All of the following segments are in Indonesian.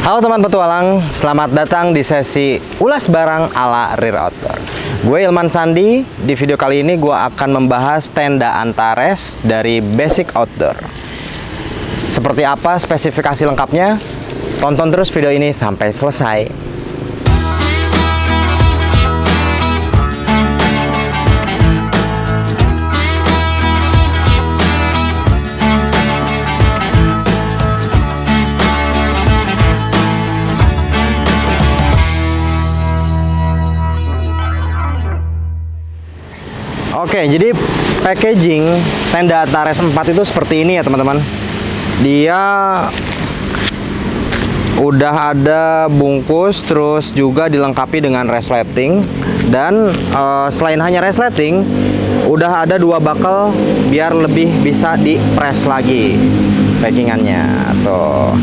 Halo teman petualang, selamat datang di sesi ulas barang ala Rear Outdoor. Gue Ilman Sandi. Di video kali ini gue akan membahas tenda Antares dari Basic Outdoor. Seperti apa spesifikasi lengkapnya? Tonton terus video ini sampai selesai. Oke, jadi packaging tenda Antares 4 itu seperti ini ya teman-teman. Dia udah ada bungkus, terus juga dilengkapi dengan resleting. Dan selain hanya resleting, udah ada 2 buckle biar lebih bisa di-press lagi packingannya tuh.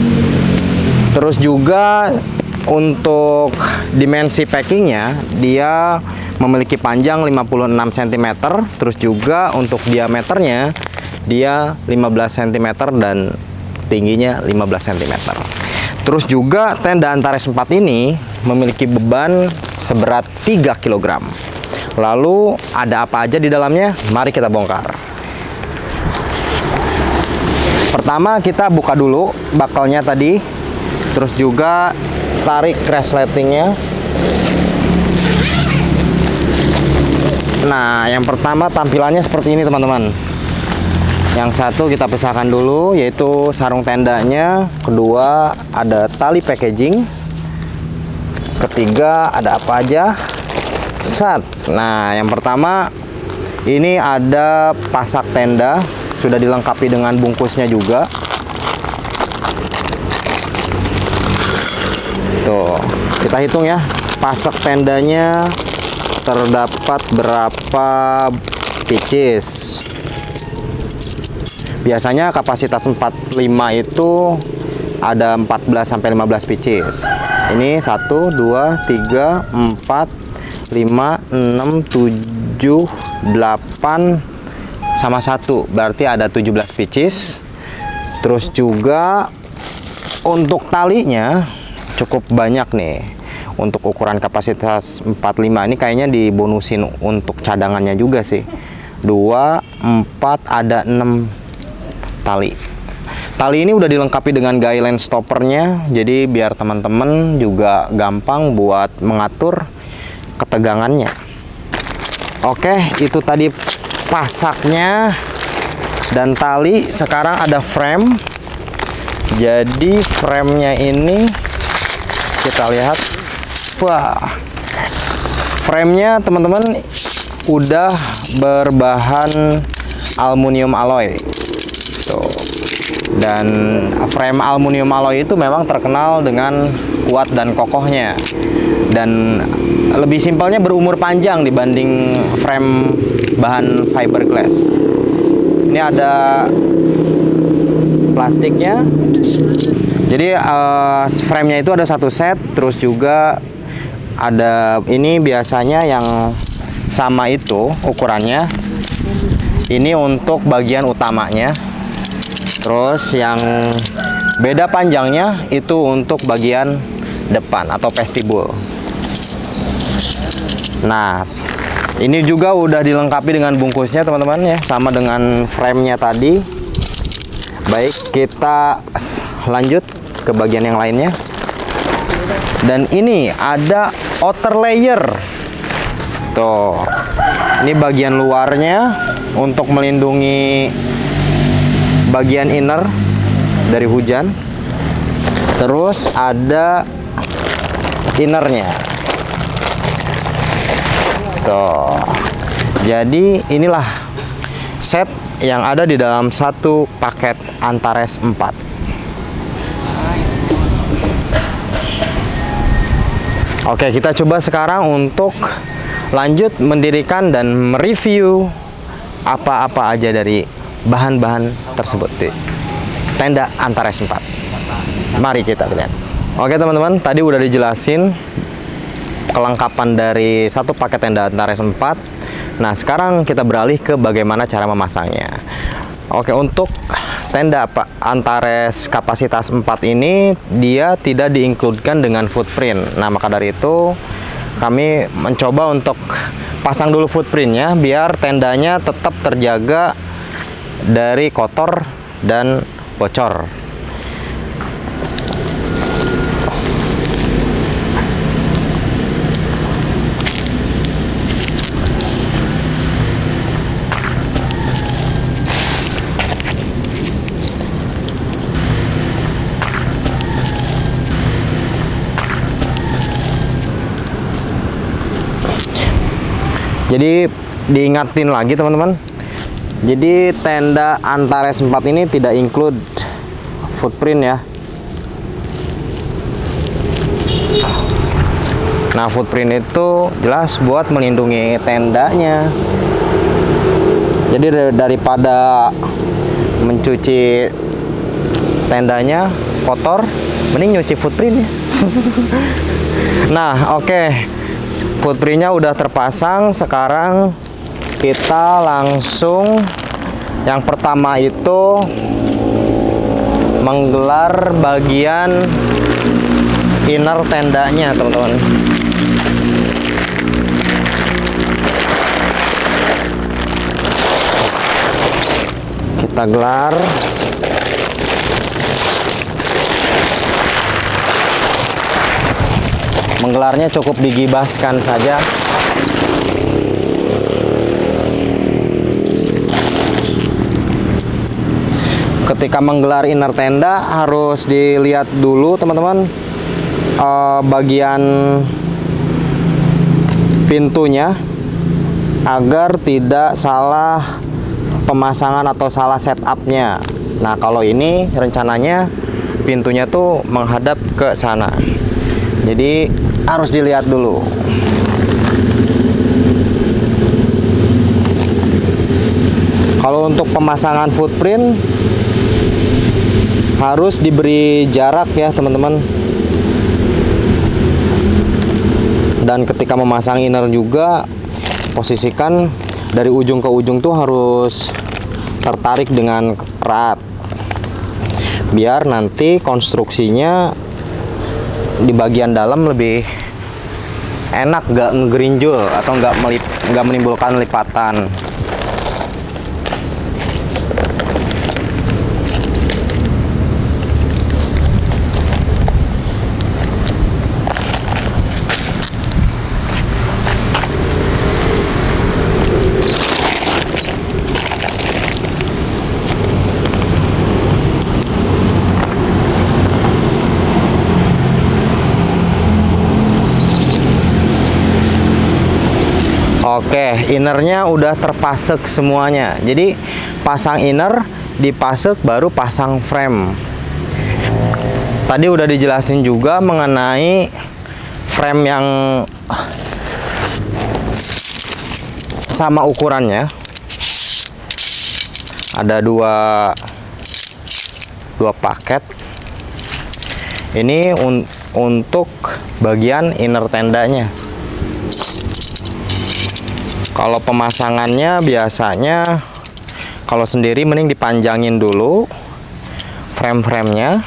Terus juga untuk dimensi packingnya, dia memiliki panjang 56 cm, terus juga untuk diameternya dia 15 cm dan tingginya 15 cm. Terus juga tenda Antares 4 ini memiliki beban seberat 3 kg. Lalu ada apa aja di dalamnya? Mari kita bongkar. Pertama kita buka dulu buckle-nya tadi, terus juga tarik resletingnya. Nah, yang pertama tampilannya seperti ini teman-teman. Yang satu kita pisahkan dulu, yaitu sarung tendanya. Kedua ada tali packaging. Ketiga ada apa aja? Nah, yang pertama ini ada pasak tenda, sudah dilengkapi dengan bungkusnya juga. Tuh, kita hitung ya, pasak tendanya terdapat berapa pieces. Biasanya kapasitas 45 itu ada 14 sampai 15 pieces. Ini 1 2 3 4 5 6 7 8 sama 1, berarti ada 17 pieces. Terus juga untuk talinya cukup banyak nih. Untuk ukuran kapasitas 45 ini kayaknya dibonusin untuk cadangannya juga sih. 2, 4, ada 6 tali. Tali ini udah dilengkapi dengan guideline stoppernya, jadi biar teman-teman juga gampang buat mengatur ketegangannya. Oke, itu tadi pasaknya dan tali. Sekarang ada frame. Jadi framenya ini kita lihat. Wah, framenya teman-teman udah berbahan aluminium alloy tuh. Dan frame aluminium alloy itu memang terkenal dengan kuat dan kokohnya, dan lebih simpelnya berumur panjang dibanding frame bahan fiberglass. Ini ada plastiknya. Jadi framenya itu ada 1 set, terus juga ada ini biasanya yang sama itu ukurannya. Ini untuk bagian utamanya. Terus yang beda panjangnya itu untuk bagian depan atau vestibul. Nah, ini juga udah dilengkapi dengan bungkusnya teman-teman ya, sama dengan framenya tadi. Baik, kita lanjut ke bagian yang lainnya. Dan ini ada outer layer. Tuh. Ini bagian luarnya untuk melindungi bagian inner dari hujan. Terus ada innernya. Tuh. Jadi inilah set yang ada di dalam satu paket Antares 4. Oke, kita coba sekarang untuk lanjut mendirikan dan mereview apa-apa aja dari bahan-bahan tersebut di tenda Antares 4. Mari kita lihat. Oke teman-teman, tadi udah dijelasin kelengkapan dari satu paket tenda Antares 4. Nah, sekarang kita beralih ke bagaimana cara memasangnya. Oke, untuk tenda Antares kapasitas 4 ini dia tidak diinkludkan dengan footprint. Nah, maka dari itu kami mencoba untuk pasang dulu footprintnya biar tendanya tetap terjaga dari kotor dan bocor. Jadi diingatin lagi teman-teman. Jadi tenda Antares 4 ini tidak include footprint ya. Nah, footprint itu jelas buat melindungi tendanya. Jadi daripada mencuci tendanya kotor, mending nyuci footprintnya. Nah, oke. Footprintnya udah terpasang. Sekarang kita langsung yang pertama itu menggelar bagian inner tendanya teman-teman. Kita gelar. Menggelarnya cukup digibaskan saja. Ketika menggelar inner tenda harus dilihat dulu teman-teman bagian pintunya agar tidak salah pemasangan atau salah setupnya. Nah, kalau ini rencananya pintunya tuh menghadap ke sana. Jadi harus dilihat dulu. Kalau untuk pemasangan footprint harus diberi jarak ya teman-teman. Dan ketika memasang inner juga posisikan dari ujung ke ujung tuh harus tertarik dengan erat. Biar nanti konstruksinya di bagian dalam lebih enak, gak ngerinjul atau nggak menimbulkan lipatan. Oke, innernya udah terpasek semuanya. Jadi pasang inner, dipasek, baru pasang frame. Tadi udah dijelasin juga mengenai frame yang sama ukurannya. Ada dua paket. Ini untuk bagian inner tendanya. Kalau pemasangannya biasanya kalau sendiri mending dipanjangin dulu frame-framenya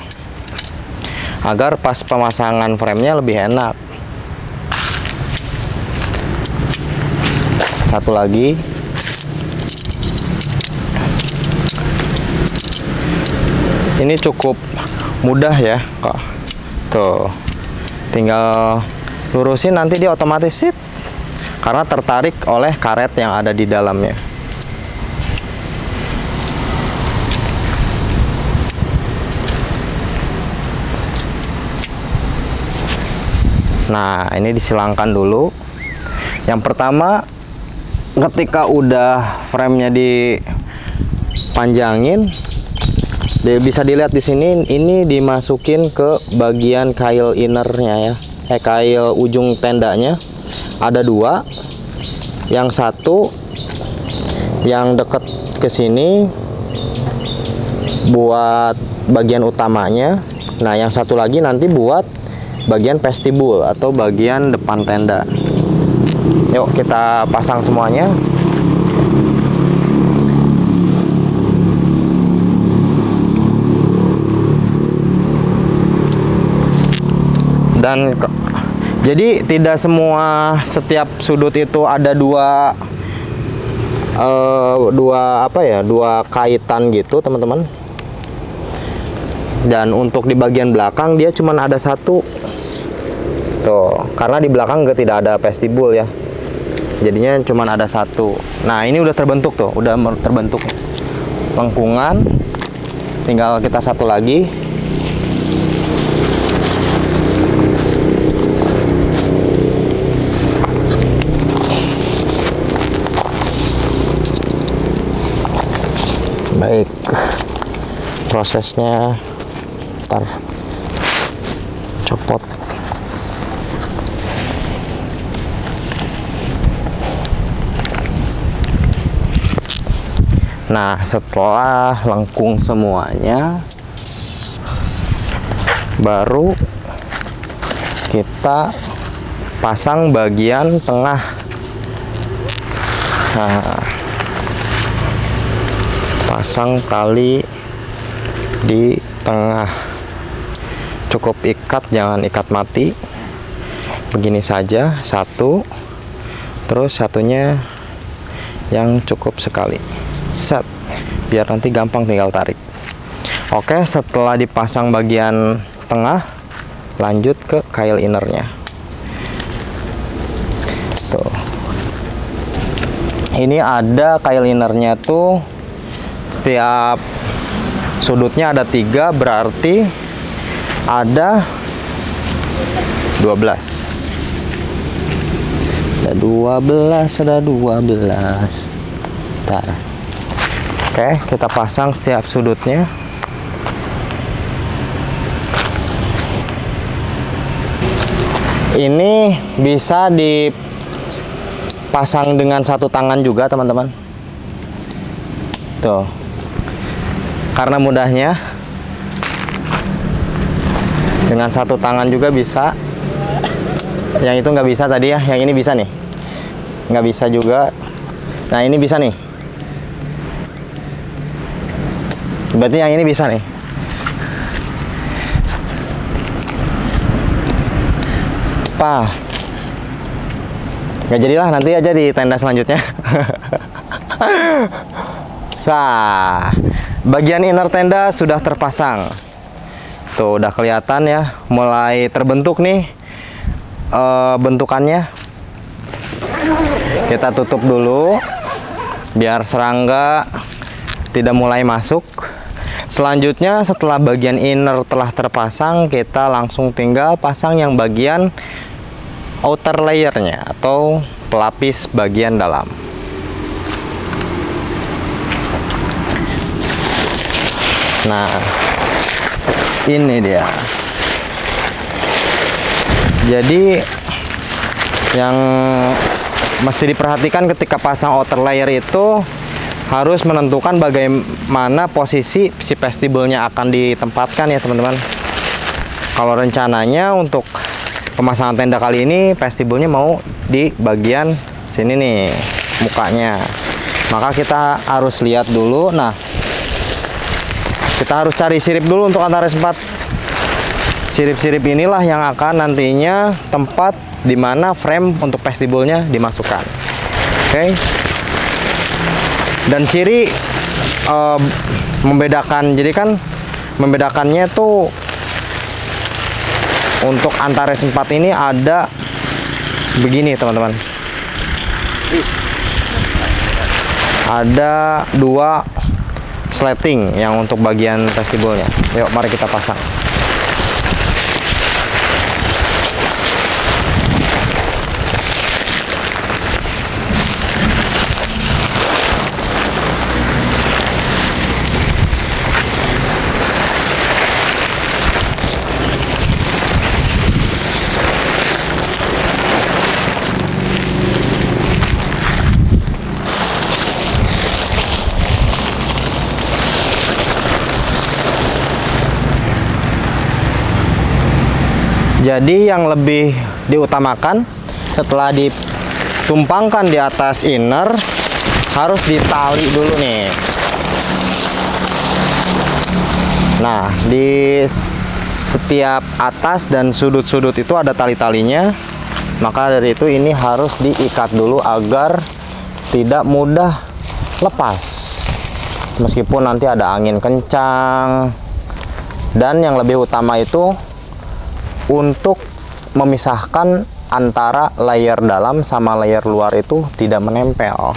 agar pas pemasangan framenya lebih enak. Satu lagi. Ini cukup mudah ya kok. Tuh. Tinggal lurusin, nanti dia otomatis sit karena tertarik oleh karet yang ada di dalamnya. Nah, ini disilangkan dulu. Yang pertama, ketika udah framenya dipanjangin, bisa dilihat di sini, ini dimasukin ke bagian kail innernya ya, kail ujung tendanya. Ada dua. Yang satu yang deket ke sini buat bagian utamanya. Nah, yang satu lagi nanti buat bagian vestibul atau bagian depan tenda. Yuk kita pasang semuanya. Jadi tidak semua setiap sudut itu ada dua kaitan gitu teman-teman. Dan untuk di bagian belakang dia cuma ada satu tuh, karena di belakang tidak ada vestibul ya, jadinya cuma ada satu. Nah ini udah terbentuk tuh, udah terbentuk lengkungan, tinggal kita satu lagi. Baik, prosesnya ntar copot. Nah setelah lengkung semuanya, baru kita pasang bagian tengah. Nah, pasang tali di tengah, cukup ikat, jangan ikat mati, begini saja satu, terus satunya yang cukup sekali, set, biar nanti gampang tinggal tarik. Oke, setelah dipasang bagian tengah, lanjut ke coil innernya. Tuh, ini ada coil innernya tuh, setiap sudutnya ada 3, berarti ada 12. Ada 12. Bentar. Oke, kita pasang setiap sudutnya. Ini bisa dipasang dengan satu tangan juga teman-teman. Tuh, karena mudahnya dengan satu tangan juga bisa. Yang itu nggak bisa tadi ya, yang ini bisa nih, nggak bisa juga. Nah ini bisa nih, berarti yang ini bisa nih. Apa? Nggak jadilah, nanti aja di tenda selanjutnya. Bagian inner tenda sudah terpasang. Tuh udah kelihatan ya, mulai terbentuk nih bentukannya. Kita tutup dulu biar serangga tidak mulai masuk. Selanjutnya setelah bagian inner telah terpasang, kita langsung tinggal pasang yang bagian outer layernya atau pelapis bagian dalam. Nah, ini dia. Jadi yang mesti diperhatikan ketika pasang outer layer itu harus menentukan bagaimana posisi si vestibulnya akan ditempatkan ya teman-teman. Kalau rencananya untuk pemasangan tenda kali ini vestibulnya mau di bagian sini nih, mukanya. Maka kita harus lihat dulu. Nah, kita harus cari sirip dulu untuk Antares 4. Sirip-sirip inilah yang akan nantinya tempat di mana frame untuk vestibulnya dimasukkan. Oke. Dan ciri membedakan, jadi kan membedakannya tuh untuk Antares 4 ini ada begini teman-teman. Ada 2 slating yang untuk bagian vestibulnya. Yuk mari kita pasang. Jadi yang lebih diutamakan setelah ditumpangkan di atas inner harus ditali dulu nih. Nah, setiap atas dan sudut-sudut itu ada tali-talinya. Maka dari itu ini harus diikat dulu agar tidak mudah lepas. Meskipun nanti ada angin kencang. Dan yang lebih utama itu untuk memisahkan antara layer dalam sama layer luar itu tidak menempel.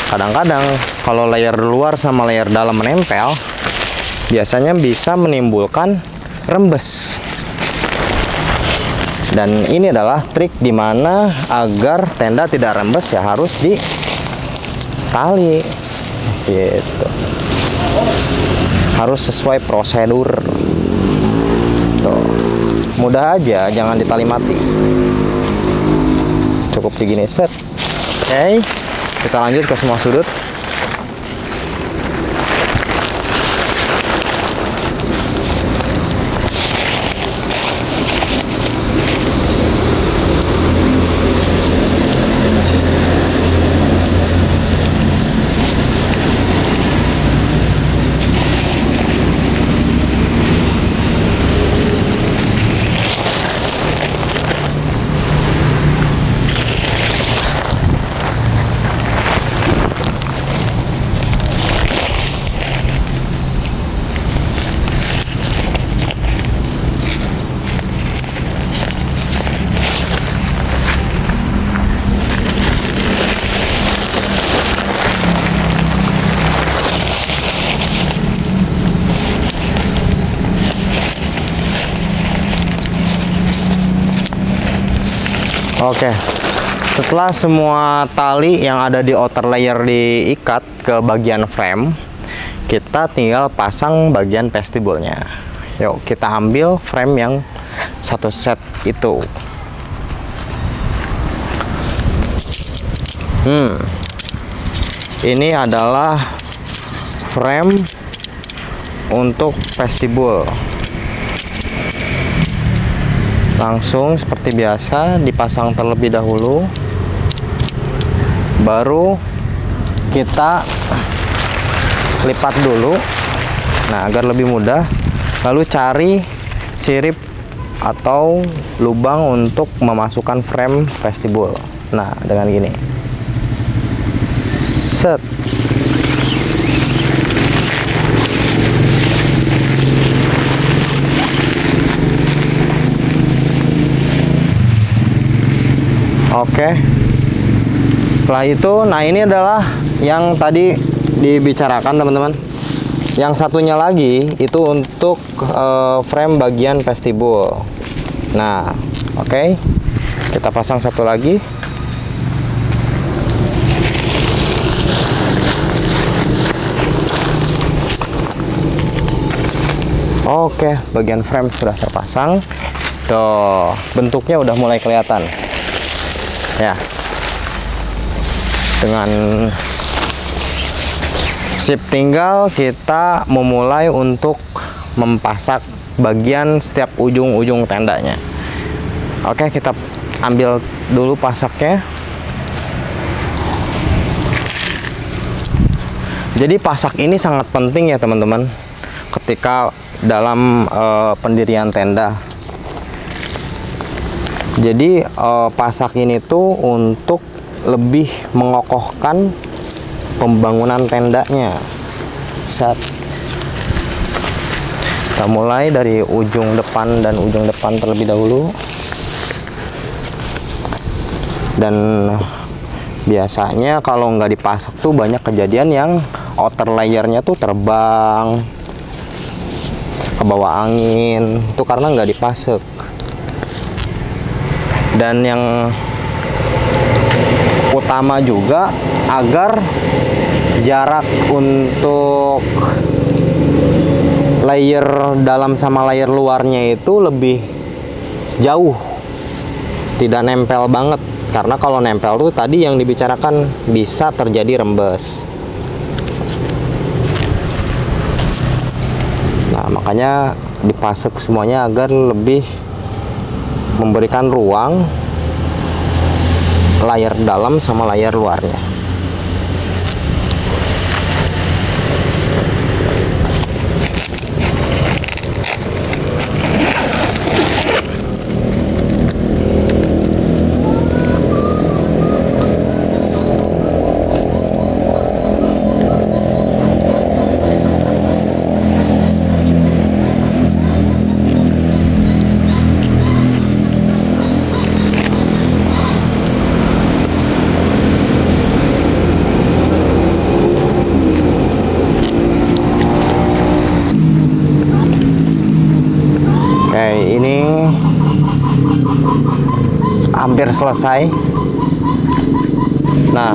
Kadang-kadang kalau layer luar sama layer dalam menempel, biasanya bisa menimbulkan rembes. Dan ini adalah trik dimana agar tenda tidak rembes ya harus ditali gitu. Harus sesuai prosedur. Tuh. Mudah aja, jangan ditali mati. Cukup begini set. Oke, kita lanjut ke semua sudut. Oke, setelah semua tali yang ada di outer layer diikat ke bagian frame, kita tinggal pasang bagian vestibulnya. Yuk, kita ambil frame yang satu set itu. Ini adalah frame untuk vestibul. Langsung seperti biasa dipasang terlebih dahulu, baru kita lipat dulu, nah agar lebih mudah. Lalu cari sirip atau lubang untuk memasukkan frame vestibul. Nah dengan gini, set. Oke, setelah itu, nah ini adalah yang tadi dibicarakan teman-teman. Yang satunya lagi itu untuk frame bagian vestibul. Nah, oke, kita pasang satu lagi. Oke, bagian frame sudah terpasang. Tuh, bentuknya udah mulai kelihatan. Ya, dengan sip tinggal kita memulai untuk mempasak bagian setiap ujung-ujung tendanya. Oke, kita ambil dulu pasaknya. Jadi pasak ini sangat penting ya teman-teman ketika dalam pendirian tenda. Jadi pasak ini tuh untuk lebih mengokohkan pembangunan tendanya. Set. Kita mulai dari ujung depan dan ujung depan terlebih dahulu. Dan biasanya kalau nggak dipasak tuh banyak kejadian yang outer layernya tuh terbang, ke bawah angin, itu karena nggak dipasak. Dan yang utama juga agar jarak untuk layer dalam sama layer luarnya itu lebih jauh, tidak nempel banget, karena kalau nempel tuh tadi yang dibicarakan bisa terjadi rembes. Nah makanya dipasok semuanya agar lebih memberikan ruang layar dalam sama layar luarnya. hampir selesai. Nah,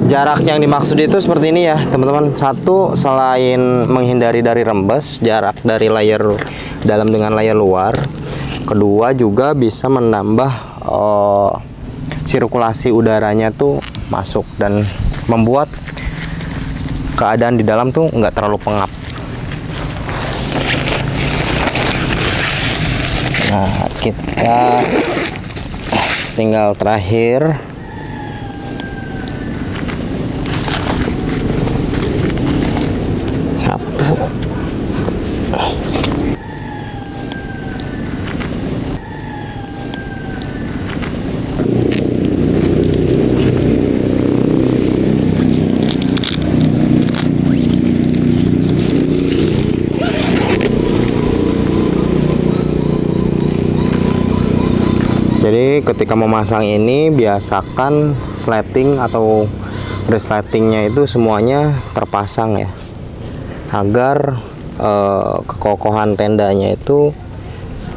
jarak yang dimaksud itu seperti ini ya teman-teman. Satu, selain menghindari dari rembes, jarak dari layer dalam dengan layer luar. Kedua, juga bisa menambah sirkulasi udaranya tuh masuk dan membuat keadaan di dalam tuh nggak terlalu pengap. Nah, kita tinggal terakhir satu. Jadi ketika memasang ini biasakan sleting atau resletingnya itu semuanya terpasang ya, agar kekokohan tendanya itu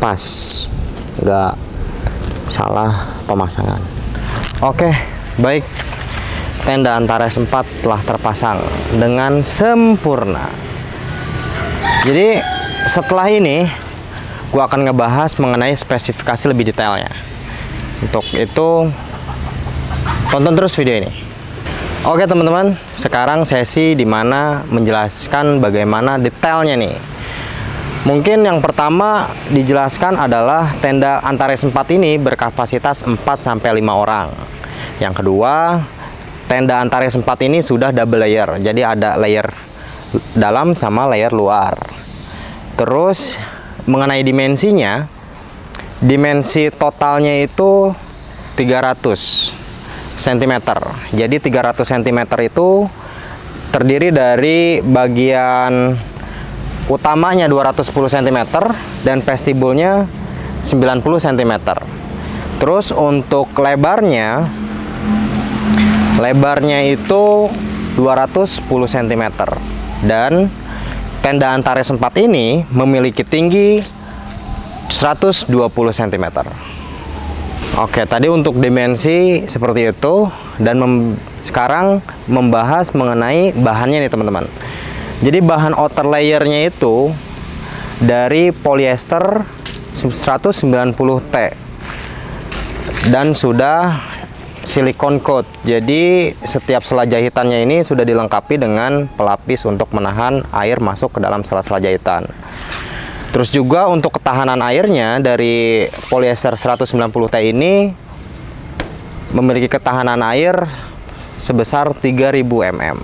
pas, nggak salah pemasangan. Oke, baik, tenda Antares 4 telah terpasang dengan sempurna. Jadi setelah ini gua akan ngebahas mengenai spesifikasi lebih detailnya. Untuk itu tonton terus video ini. Oke teman-teman, sekarang sesi dimana menjelaskan bagaimana detailnya nih. Mungkin yang pertama dijelaskan adalah tenda Antares 4 ini berkapasitas 4-5 orang. Yang kedua, tenda Antares 4 ini sudah double layer, jadi ada layer dalam sama layer luar. Terus mengenai dimensinya, dimensi totalnya itu 300 cm. Jadi 300 cm itu terdiri dari bagian utamanya 210 cm dan vestibulnya 90 cm. Terus untuk lebarnya itu 210 cm. Dan tenda Antares 4 ini memiliki tinggi 120 cm. Oke, tadi untuk dimensi seperti itu. Dan sekarang membahas mengenai bahannya nih teman-teman. Jadi bahan outer layernya itu dari polyester 190T dan sudah silikon coat. Jadi setiap sela jahitannya ini sudah dilengkapi dengan pelapis untuk menahan air masuk ke dalam sela-sela jahitan. Terus juga untuk ketahanan airnya dari polyester 190T ini memiliki ketahanan air sebesar 3000 mm.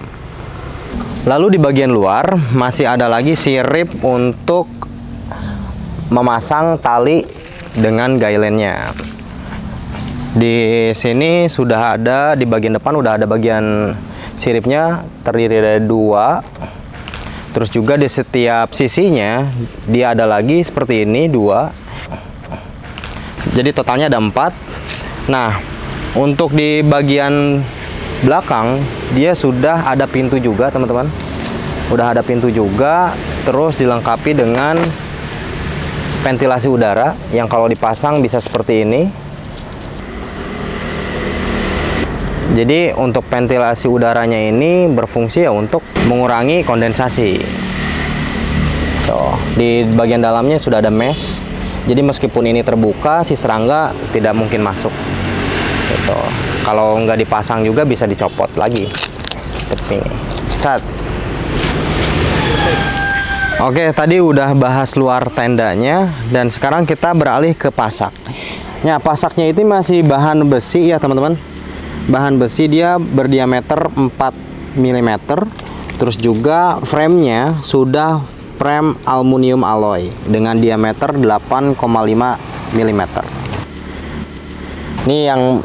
Lalu di bagian luar masih ada lagi sirip untuk memasang tali dengan guideline-nya. Di sini sudah ada, di bagian depan udah ada bagian siripnya, terdiri dari 2. Terus juga di setiap sisinya dia ada lagi seperti ini 2. Jadi totalnya ada 4. Nah, untuk di bagian belakang dia sudah ada pintu juga teman-teman. Udah ada pintu juga. Terus dilengkapi dengan ventilasi udara yang kalau dipasang bisa seperti ini. Jadi untuk ventilasi udaranya ini berfungsi ya untuk mengurangi kondensasi. Tuh, di bagian dalamnya sudah ada mesh. Jadi meskipun ini terbuka, si serangga tidak mungkin masuk. Gitu. Kalau nggak dipasang juga bisa dicopot lagi. Seperti ini. Set. Oke, tadi udah bahas luar tendanya dan sekarang kita beralih ke pasak. Nah, pasaknya itu masih bahan besi ya teman-teman. Bahan besi, dia berdiameter 4 mm. Terus juga framenya sudah frame aluminium alloy dengan diameter 8,5 mm. Ini yang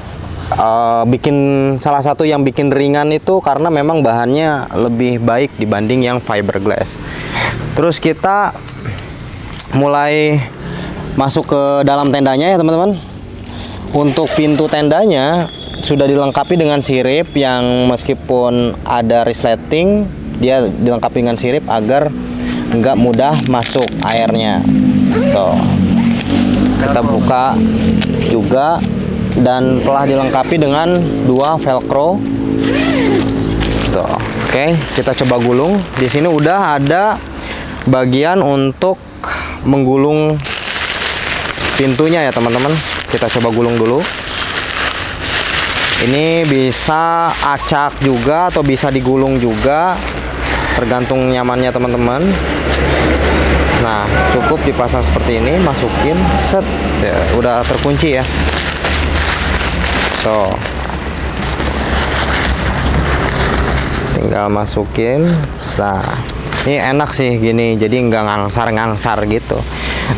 salah satu yang bikin ringan itu karena memang bahannya lebih baik dibanding yang fiberglass. Terus kita mulai masuk ke dalam tendanya ya teman-teman. Untuk pintu tendanya sudah dilengkapi dengan sirip yang meskipun ada resleting, dia dilengkapi dengan sirip agar nggak mudah masuk airnya. Tuh. Kita buka juga dan telah dilengkapi dengan 2 velcro. Tuh. Oke, kita coba gulung. Di sini udah ada bagian untuk menggulung pintunya ya teman-teman. Kita coba gulung dulu. Ini bisa acak juga atau bisa digulung juga, tergantung nyamannya teman-teman. Nah, cukup dipasang seperti ini, masukin, set, ya, udah terkunci ya. So, tinggal masukin. Nah, ini enak sih gini, jadi nggak ngangsar-ngangsar gitu.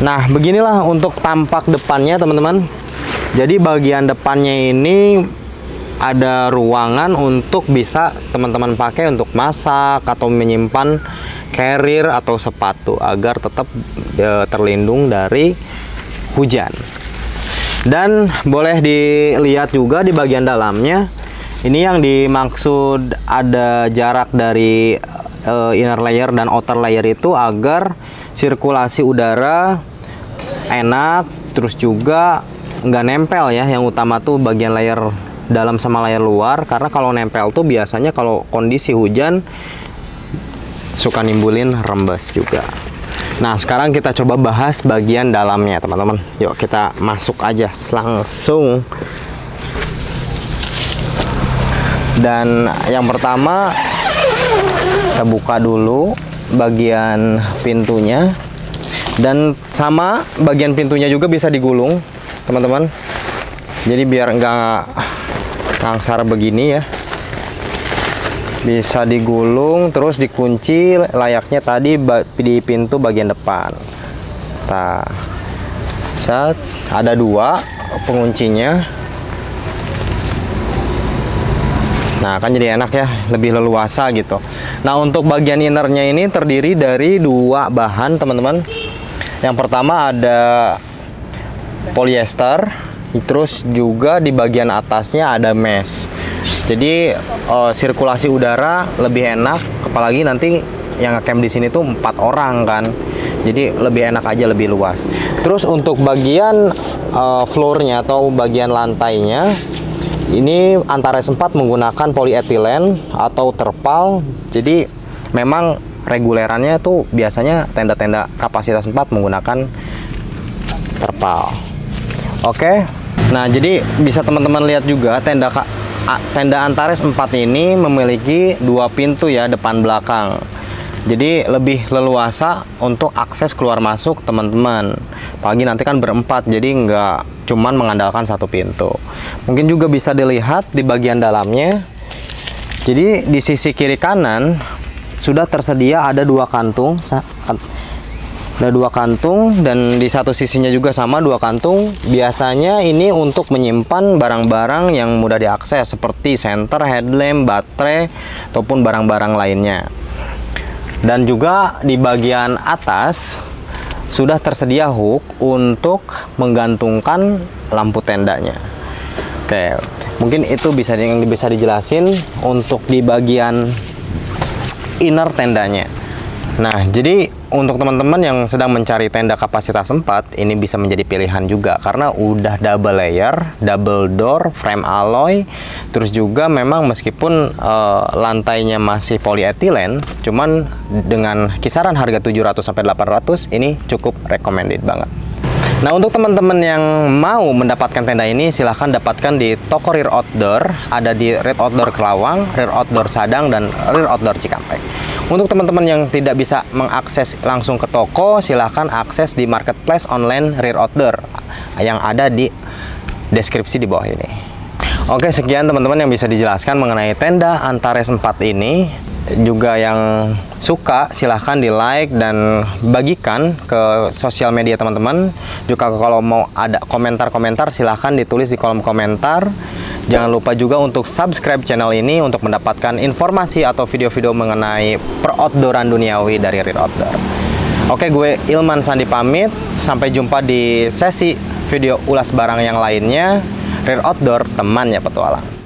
Nah, beginilah untuk tampak depannya teman-teman. Jadi bagian depannya ini ada ruangan untuk bisa teman-teman pakai untuk masak atau menyimpan carrier atau sepatu agar tetap terlindung dari hujan. Dan boleh dilihat juga di bagian dalamnya, ini yang dimaksud ada jarak dari inner layer dan outer layer itu agar sirkulasi udara enak, terus juga nggak nempel ya. Yang utama tuh bagian layer dalam sama layer luar, karena kalau nempel tuh biasanya kalau kondisi hujan suka nimbulin rembes juga. Nah, sekarang kita coba bahas bagian dalamnya teman-teman. Yuk kita masuk aja langsung. Dan yang pertama kita buka dulu bagian pintunya, dan sama bagian pintunya juga bisa digulung teman-teman. Jadi biar nggak ngangsar begini ya, bisa digulung terus dikunci layaknya tadi di pintu bagian depan. Nah, saat ada 2 penguncinya. Nah, kan jadi enak ya, lebih leluasa gitu. Nah, untuk bagian innernya ini terdiri dari 2 bahan teman-teman. Yang pertama ada polyester, terus juga di bagian atasnya ada mesh. Jadi sirkulasi udara lebih enak, apalagi nanti yang ngecamp di sini tuh 4 orang kan. Jadi lebih enak aja, lebih luas. Terus untuk bagian floornya atau bagian lantainya, ini Antares 4 menggunakan polyethylene atau terpal. Jadi memang regulerannya tuh biasanya tenda-tenda kapasitas 4 menggunakan terpal. Oke. Nah, jadi bisa teman-teman lihat juga tenda Antares 4 ini memiliki 2 pintu ya, depan belakang. Jadi lebih leluasa untuk akses keluar masuk teman-teman. Pagi nanti kan berempat, jadi nggak cuman mengandalkan 1 pintu. Mungkin juga bisa dilihat di bagian dalamnya. Jadi di sisi kiri kanan sudah tersedia ada 2 kantung. Ada 2 kantung, dan di satu sisinya juga sama 2 kantung. Biasanya ini untuk menyimpan barang-barang yang mudah diakses seperti senter, headlamp, baterai, ataupun barang-barang lainnya. Dan juga di bagian atas sudah tersedia hook untuk menggantungkan lampu tendanya. Oke, mungkin itu bisa dijelasin untuk di bagian inner tendanya. Nah, jadi untuk teman-teman yang sedang mencari tenda kapasitas 4, ini bisa menjadi pilihan juga karena udah double layer, double door, frame alloy. Terus juga memang meskipun lantainya masih polyethylene, cuman dengan kisaran harga 700 sampai 800 ini cukup recommended banget. Nah, untuk teman-teman yang mau mendapatkan tenda ini, silahkan dapatkan di toko Rear Outdoor. Ada di Rear Outdoor Kelawang, Rear Outdoor Sadang, dan Rear Outdoor Cikampek. Untuk teman-teman yang tidak bisa mengakses langsung ke toko, silahkan akses di marketplace online Rear Outdoor yang ada di deskripsi di bawah ini. Oke, sekian teman-teman yang bisa dijelaskan mengenai tenda Antares 4 ini. Juga yang suka silahkan di like dan bagikan ke sosial media teman-teman. Juga kalau mau ada komentar-komentar silahkan ditulis di kolom komentar. Jangan lupa juga untuk subscribe channel ini untuk mendapatkan informasi atau video-video mengenai peroutdooran duniawi dari Rear Outdoor. Oke, gue Ilman Sandi pamit. Sampai jumpa di sesi video ulas barang yang lainnya. Rear Outdoor, temannya petualang.